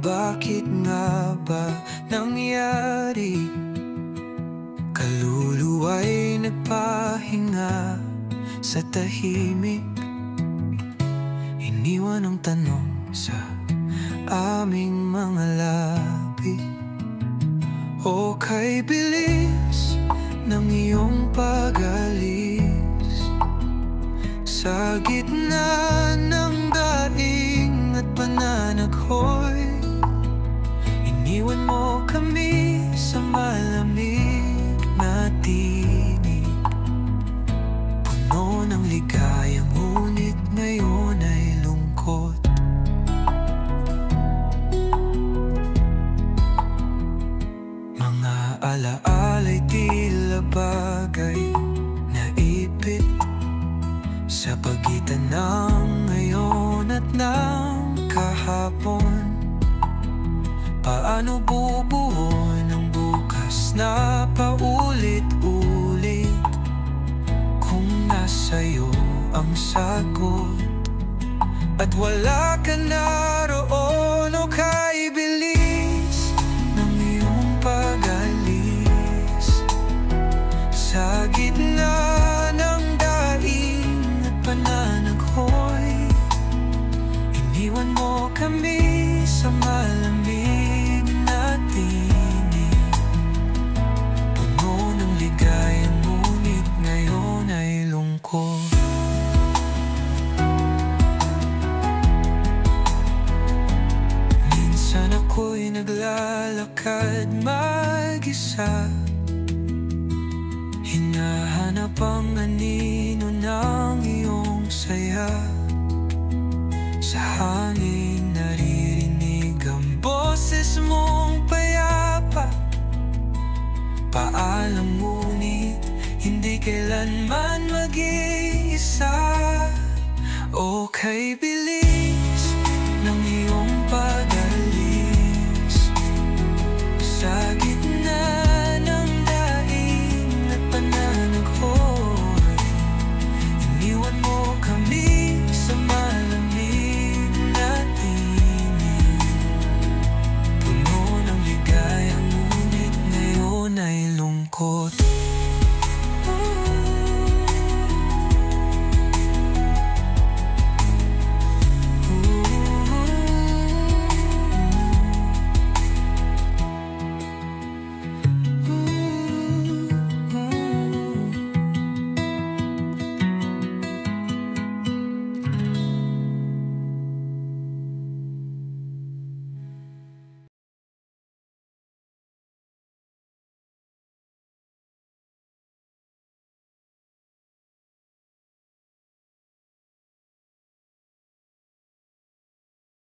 bakit nga ba nangyari? Kaluluwa'y nagpahinga sa tahimik, iniwan ang tanong sa aming mga labi. O kay bilis ng iyong pag-alis, sa gitna ng daing at pananaghoy, iniwan mo kami sa malamig na tinig, puno ng ligaya ngunit ngayon ay lungkot. Mga alaala'y tila bagay na ipit sa pagitan ng ngayon at ng kahapon. Paano bubuon ang bukas na paulit-ulit kung nasa'yo ang sagot at wala ka naroon? O kay bilis ng iyong pag-alis, sa gitna ng daing at pananaghoy, iniwan mo kami sa malamig na tinig, puno ng ligaya ngunit ngayon ay lungkot. Minsan ako'y naglalakad mag-isa, hinahanap ang anino ng iyong saya. Sa hangin naririnig ang boses mong payapa, paalam ngunit hindi kailanman mag-iisa. O kay bilis